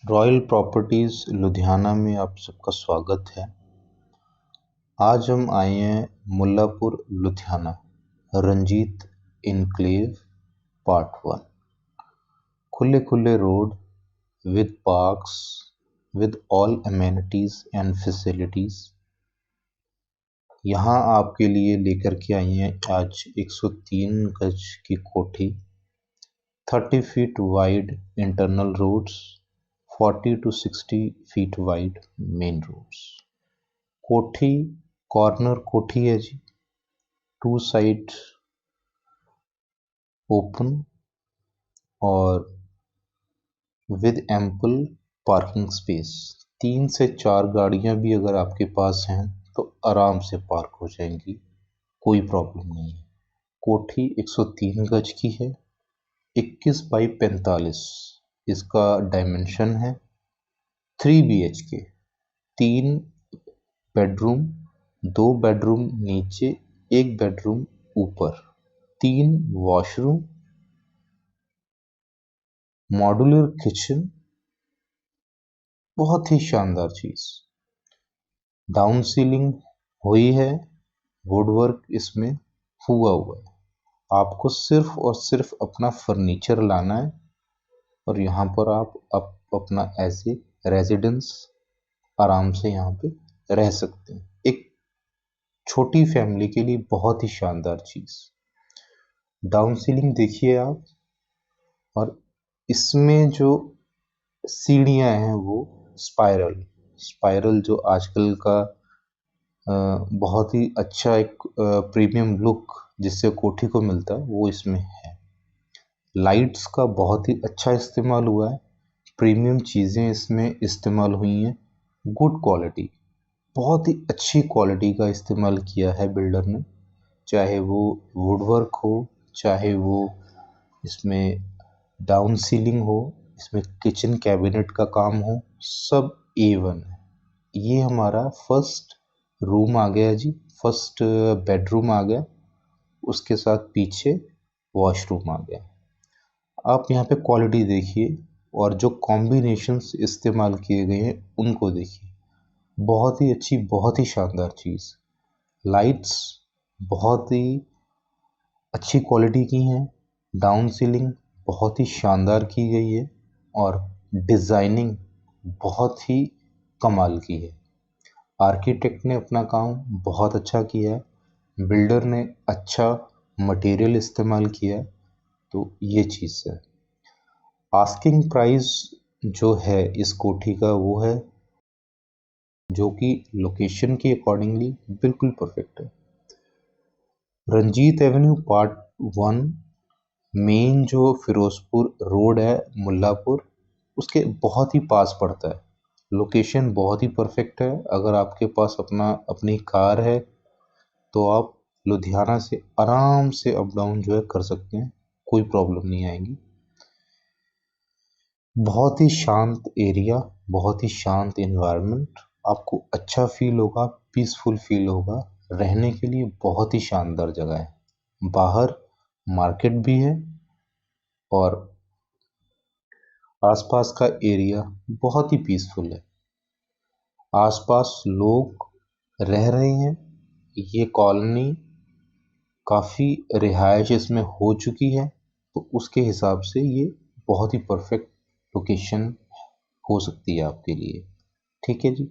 Royal properties Ludhiana में आप सबका स्वागत है। आज हम आए हैं मुल्लापुर लुधियाना रंजीत इनक्लेव पार्ट 1। खुले खुले road with parks with all amenities and facilities. यहाँ आपके लिए लेकर के आई हैं आज 103 गज की कोठी, 30 feet wide internal roads, 40 to 60 feet wide main roads. कोठी कॉर्नर कोठी है जी, 2 साइड ओपन और विद एम्पल पार्किंग स्पेस। 3 से 4 गाड़ियां भी अगर आपके पास हैं तो आराम से पार्क हो जाएंगी, कोई प्रॉब्लम नहीं है। कोठी 103 गज की है, 21 बाई 45 इसका डायमेंशन है। 3 BHK, 3 बेडरूम, 2 बेडरूम नीचे, 1 बेडरूम ऊपर, 3 वॉशरूम, मॉड्यूलर किचन, बहुत ही शानदार चीज। डाउन सीलिंग हुई है, वुडवर्क इसमें हुआ है। आपको सिर्फ और सिर्फ अपना फर्नीचर लाना है और यहाँ पर आप अपना एज ए रेजिडेंस आराम से यहाँ पे रह सकते हैं। एक छोटी फैमिली के लिए बहुत ही शानदार चीज। डाउन सीलिंग देखिए आप, और इसमें जो सीढ़ियां हैं वो स्पाइरल जो आजकल का बहुत ही अच्छा एक प्रीमियम लुक जिससे कोठी को मिलता है वो इसमें है। लाइट्स का बहुत ही अच्छा इस्तेमाल हुआ है, प्रीमियम चीज़ें इसमें इस्तेमाल हुई हैं, गुड क्वालिटी, बहुत ही अच्छी क्वालिटी का इस्तेमाल किया है बिल्डर ने। चाहे वो वुडवर्क हो, चाहे वो इसमें डाउन सीलिंग हो, इसमें किचन कैबिनेट का काम हो, सब A1 है। ये हमारा फर्स्ट रूम आ गया जी, फर्स्ट बेडरूम आ गया, उसके साथ पीछे वॉशरूम आ गया। आप यहाँ पे क्वालिटी देखिए और जो कॉम्बिनेशंस इस्तेमाल किए गए हैं उनको देखिए, बहुत ही अच्छी, बहुत ही शानदार चीज़। लाइट्स बहुत ही अच्छी क्वालिटी की हैं, डाउन सीलिंग बहुत ही शानदार की गई है और डिज़ाइनिंग बहुत ही कमाल की है। आर्किटेक्ट ने अपना काम बहुत अच्छा किया है, बिल्डर ने अच्छा मटेरियल इस्तेमाल किया है, तो ये चीज़ है। आस्किंग प्राइस जो है इस कोठी का वो है, जो कि लोकेशन के अकॉर्डिंगली बिल्कुल परफेक्ट है। रंजीत एवेन्यू पार्ट 1 मेन जो फिरोजपुर रोड है मुल्लापुर, उसके बहुत ही पास पड़ता है। लोकेशन बहुत ही परफेक्ट है। अगर आपके पास अपनी कार है तो आप लुधियाना से आराम से अप डाउन जो है कर सकते हैं, कोई प्रॉब्लम नहीं आएगी। बहुत ही शांत एरिया, बहुत ही शांत एनवायरनमेंट, आपको अच्छा फील होगा, पीसफुल फील होगा। रहने के लिए बहुत ही शानदार जगह है। बाहर मार्केट भी है और आसपास का एरिया बहुत ही पीसफुल है। आसपास लोग रह रहे हैं। ये कॉलोनी काफ़ी रिहाइश इसमें हो चुकी है, तो उसके हिसाब से ये बहुत ही परफेक्ट लोकेशन हो सकती है आपके लिए। ठीक है जी।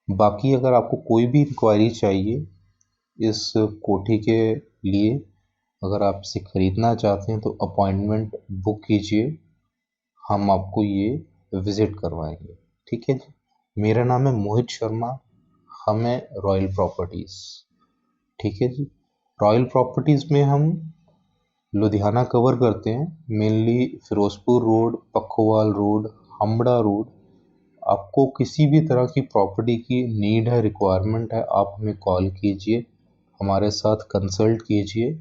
बाकी अगर आपको कोई भी इंक्वायरी चाहिए इस कोठी के लिए, अगर आप इसे ख़रीदना चाहते हैं तो अपॉइंटमेंट बुक कीजिए, हम आपको ये विज़िट करवाएंगे। ठीक है जी। मेरा नाम है मोहित शर्मा, हम हैं रॉयल प्रॉपर्टीज़। ठीक है जी। रॉयल प्रॉपर्टीज़ में हम लुधियाना कवर करते हैं, mainly Ferozepur road, Pakhowal road, Hambra road. आपको किसी भी तरह की प्रॉपर्टी की नीड है, रिक्वायरमेंट है, आप हमें कॉल कीजिए, हमारे साथ कंसल्ट कीजिए।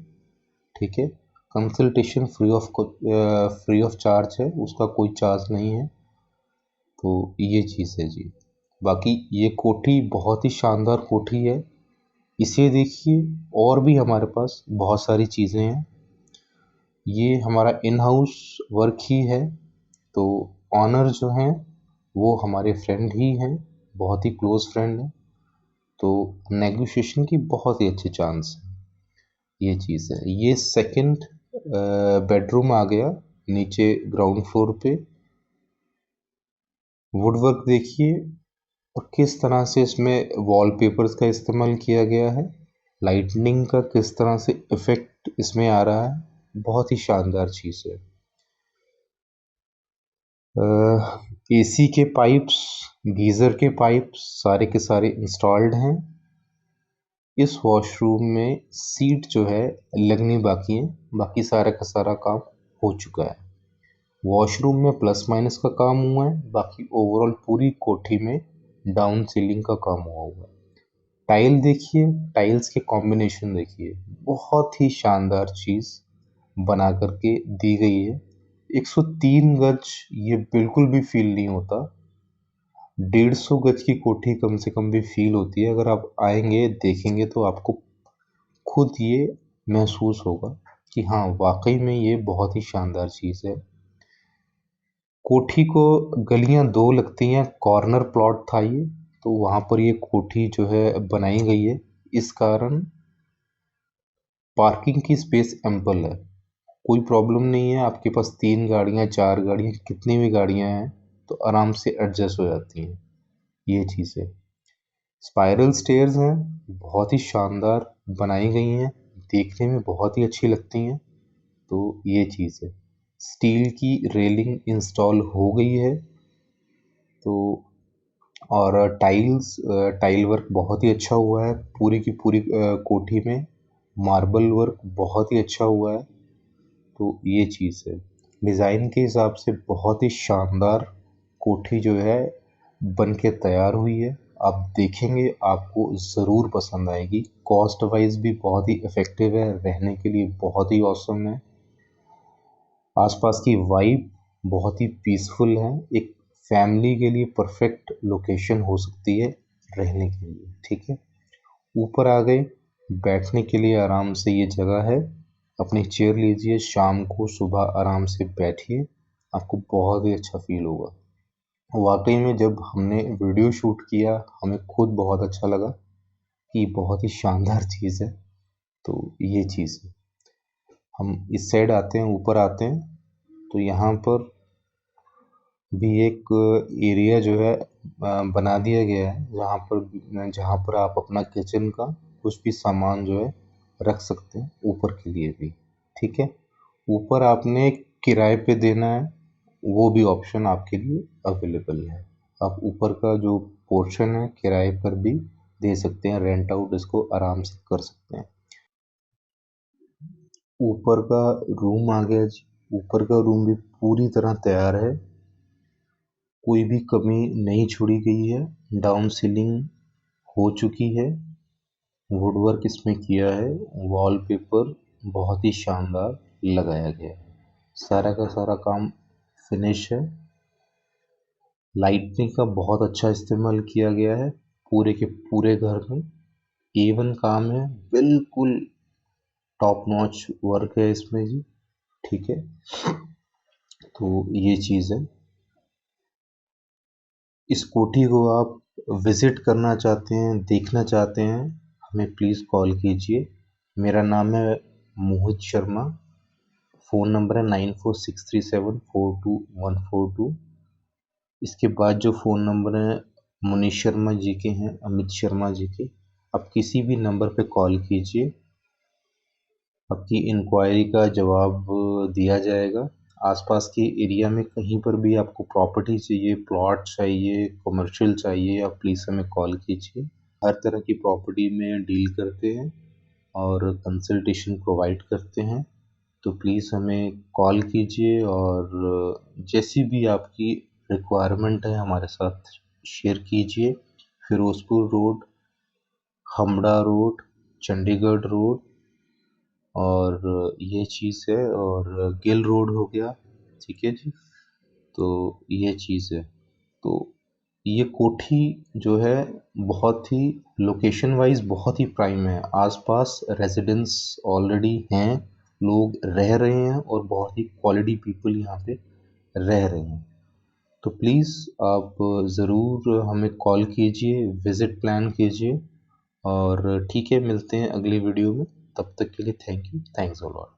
ठीक है। कंसल्टेशन फ्री ऑफ चार्ज है, उसका कोई चार्ज नहीं है। तो ये चीज़ है जी। बाकी ये कोठी बहुत ही शानदार कोठी है, इसे देखिए। और भी हमारे पास बहुत सारी चीज़ें हैं। ये हमारा इन हाउस वर्क ही है, तो ऑनर जो हैं वो हमारे फ्रेंड ही हैं, बहुत ही क्लोज फ्रेंड हैं, तो नेगोशिएशन की बहुत ही अच्छे चांस है। ये चीज़ है। ये सेकंड बेडरूम आ गया नीचे ग्राउंड फ्लोर पे। वुडवर्क देखिए और किस तरह से इसमें वॉलपेपर्स का इस्तेमाल किया गया है, लाइटनिंग का किस तरह से इफेक्ट इसमें आ रहा है, बहुत ही शानदार चीज़ है। एसी के पाइप्स, गीज़र के पाइप्स सारे के सारे इंस्टॉल्ड हैं। इस वॉशरूम में सीट जो है लगनी बाकी है, बाकी सारा का सारा काम हो चुका है। वॉशरूम में प्लस माइनस का काम हुआ है, बाकी ओवरऑल पूरी कोठी में डाउन सीलिंग का काम हुआ है। टाइल देखिए, टाइल्स के कॉम्बिनेशन देखिए, बहुत ही शानदार चीज़ बना करके दी गई है। 103 गज ये बिल्कुल भी फील नहीं होता, 150 गज की कोठी कम से कम भी फील होती है। अगर आप आएंगे देखेंगे तो आपको खुद ये महसूस होगा कि हाँ वाकई में ये बहुत ही शानदार चीज़ है। कोठी को गलियां दो लगती हैं, कॉर्नर प्लॉट था ये, तो वहाँ पर ये कोठी जो है बनाई गई है। इस कारण पार्किंग की स्पेस एम्पल है, कोई प्रॉब्लम नहीं है। आपके पास 3 गाड़ियाँ 4 गाड़ियाँ कितनी भी गाड़ियाँ हैं तो आराम से एडजस्ट हो जाती हैं। ये चीज़ है। स्पाइरल स्टेयर्स हैं, बहुत ही शानदार बनाई गई हैं, देखने में बहुत ही अच्छी लगती हैं, तो ये चीज़ है। स्टील की रेलिंग इंस्टॉल हो गई है, तो और टाइल वर्क बहुत ही अच्छा हुआ है पूरी की पूरी कोठी में। मार्बल वर्क बहुत ही अच्छा हुआ है, तो ये चीज़ है। डिज़ाइन के हिसाब से बहुत ही शानदार कोठी जो है बन के तैयार हुई है। आप देखेंगे आपको ज़रूर पसंद आएगी। कॉस्ट वाइज भी बहुत ही इफ़ेक्टिव है, रहने के लिए बहुत ही ऑसम है। आसपास की वाइब बहुत ही पीसफुल है, एक फैमिली के लिए परफेक्ट लोकेशन हो सकती है रहने के लिए। ठीक है, ऊपर आ गए, बैठने के लिए आराम से ये जगह है। अपनी चेयर लीजिए, शाम को सुबह आराम से बैठिए, आपको बहुत ही अच्छा फील होगा। वाकई में जब हमने वीडियो शूट किया हमें खुद बहुत अच्छा लगा कि बहुत ही शानदार चीज़ है, तो ये चीज़ है। हम इस साइड आते हैं, ऊपर आते हैं, तो यहाँ पर भी एक एरिया जो है बना दिया गया है, जहाँ पर आप अपना किचन का कुछ भी सामान जो है रख सकते हैं ऊपर के लिए भी। ठीक है, ऊपर आपने किराए पे देना है, वो भी ऑप्शन आपके लिए अवेलेबल है। आप ऊपर का जो पोर्शन है किराए पर भी दे सकते हैं, रेंट आउट इसको आराम से कर सकते हैं। ऊपर का रूम आ गया जी। ऊपर का रूम भी पूरी तरह तैयार है, कोई भी कमी नहीं छोड़ी गई है। डाउन सीलिंग हो चुकी है, वुडवर्क इसमें किया है, वॉलपेपर बहुत ही शानदार लगाया गया है, सारा का सारा काम फिनिश है। लाइटनिंग का बहुत अच्छा इस्तेमाल किया गया है, पूरे के पूरे घर में A1 काम है, बिल्कुल टॉप नॉच वर्क है इसमें जी। ठीक है, तो ये चीज़ है। इस कोठी को आप विज़िट करना चाहते हैं, देखना चाहते हैं, हमें प्लीज़ कॉल कीजिए। मेरा नाम है मोहित शर्मा, फ़ोन नंबर है 9463742142। इसके बाद जो फ़ोन नंबर है मुनीश शर्मा जी के हैं, अमित शर्मा जी के। आप किसी भी नंबर पे कॉल कीजिए, आपकी इंक्वायरी का जवाब दिया जाएगा। आसपास के एरिया में कहीं पर भी आपको प्रॉपर्टी चाहिए, प्लॉट चाहिए, कमर्शियल चाहिए, आप प्लीज़ हमें कॉल कीजिए। हर तरह की प्रॉपर्टी में डील करते हैं और कंसल्टेशन प्रोवाइड करते हैं, तो प्लीज़ हमें कॉल कीजिए और जैसी भी आपकी रिक्वायरमेंट है हमारे साथ शेयर कीजिए। Ferozepur road, Hamra road, Chandigarh road, और ये चीज़ है, और गिल रोड हो गया। ठीक है जी, तो ये चीज़ है। तो ये कोठी जो है बहुत ही लोकेशन वाइज बहुत ही प्राइम है, आसपास रेजिडेंस ऑलरेडी हैं, लोग रह रहे हैं और बहुत ही क्वालिटी पीपल यहाँ पे रह रहे हैं। तो प्लीज़ आप ज़रूर हमें कॉल कीजिए, विज़िट प्लान कीजिए और ठीक है, मिलते हैं अगली वीडियो में। तब तक के लिए thank you, thanks a lot.